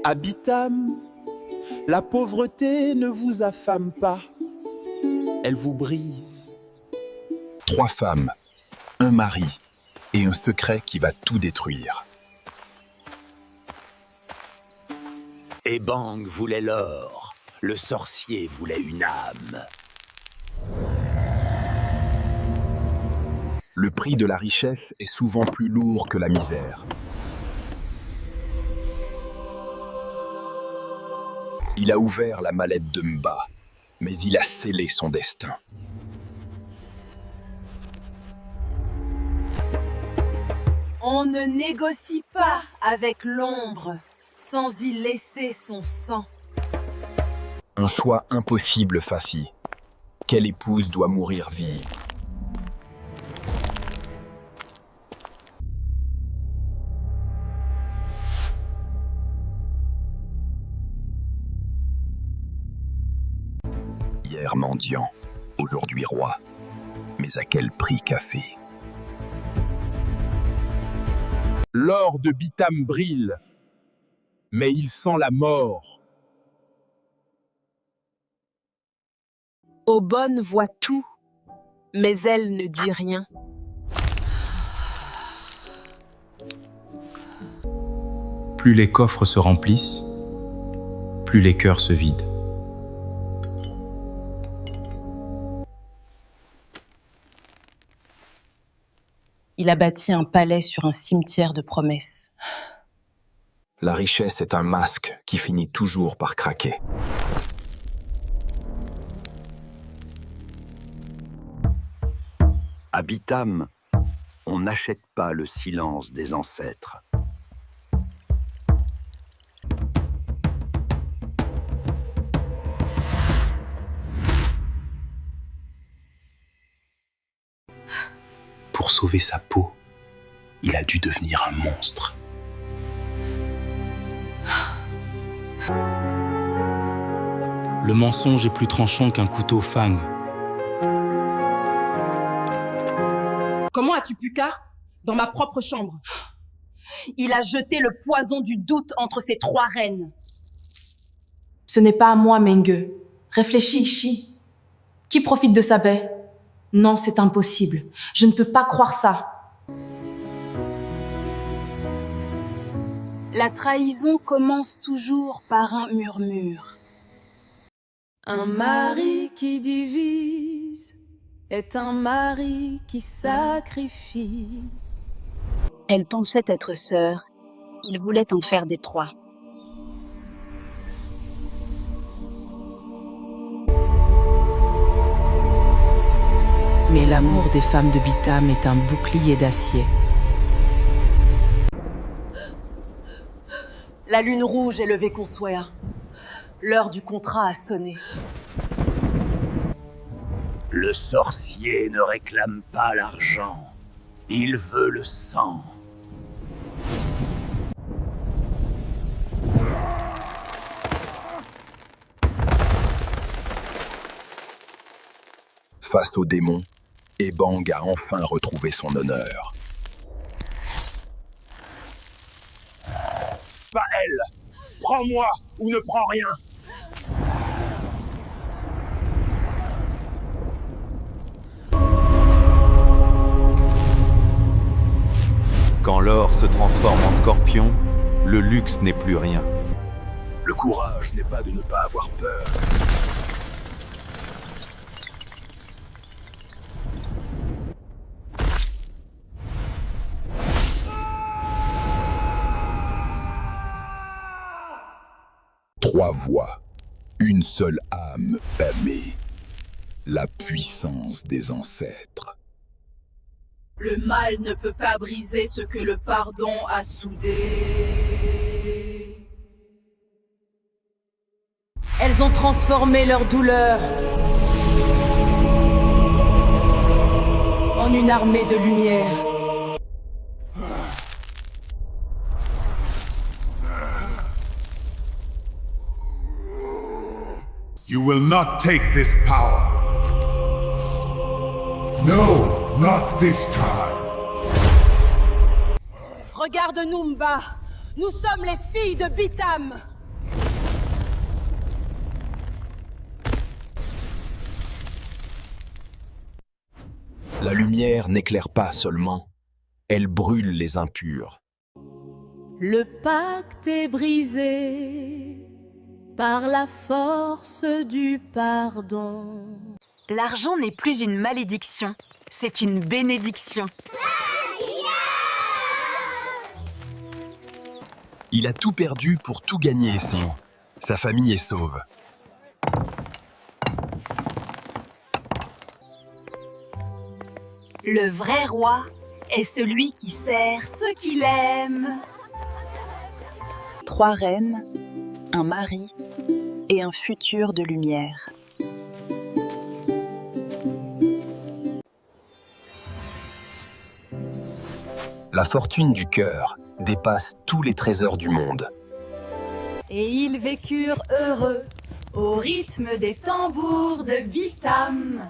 Abitam, la pauvreté ne vous affame pas, elle vous brise. 3 femmes, un mari et un secret qui va tout détruire. Ebang voulait l'or, le sorcier voulait une âme. Le prix de la richesse est souvent plus lourd que la misère. Il a ouvert la mallette de Mba, mais il a scellé son destin. On ne négocie pas avec l'ombre sans y laisser son sang. Un choix impossible, Fafi. Quelle épouse doit mourir vive? Hier mendiant, aujourd'hui roi. Mais à quel prix, café? L'or de Bitam brille, mais il sent la mort. Aubonne voit tout, mais elle ne dit rien. Plus les coffres se remplissent, plus les cœurs se vident. Il a bâti un palais sur un cimetière de promesses. La richesse est un masque qui finit toujours par craquer. À Bitam, on n'achète pas le silence des ancêtres. Pour sauver sa peau, il a dû devenir un monstre. Le mensonge est plus tranchant qu'un couteau fang. Comment as-tu pu dans ma propre chambre? Il a jeté le poison du doute entre ces 3 reines. Ce n'est pas à moi, Menge. Réfléchis, Chi. Qui profite de sa paix? Non, c'est impossible. Je ne peux pas croire ça. La trahison commence toujours par un murmure. Un mari qui divise est un mari qui sacrifie. Elle pensait être sœur. Il voulait en faire des 3. Mais l'amour des femmes de Bitam est un bouclier d'acier. La lune rouge est levée Consuea. L'heure du contrat a sonné. Le sorcier ne réclame pas l'argent, il veut le sang. Face au démon, Ebang a enfin retrouvé son honneur. Pas elle. Prends-moi ou ne prends rien. Quand l'or se transforme en scorpion, le luxe n'est plus rien. Le courage n'est pas de ne pas avoir peur. Trois voix, une seule âme pâmée. La puissance des ancêtres. Le mal ne peut pas briser ce que le pardon a soudé. Elles ont transformé leur douleur en une armée de lumière. You will not take this power. No, not this time. Regarde-nous, Mba. Nous sommes les filles de Bitam. La lumière n'éclaire pas seulement, elle brûle les impurs. Le pacte est brisé par la force du pardon. L'argent n'est plus une malédiction, c'est une bénédiction. Il a tout perdu pour tout gagner ici. Sa famille est sauve. Le vrai roi est celui qui sert ceux qu'il aime. 3 reines, un mari et un futur de lumière. La fortune du cœur dépasse tous les trésors du monde. Et ils vécurent heureux au rythme des tambours de Bitam.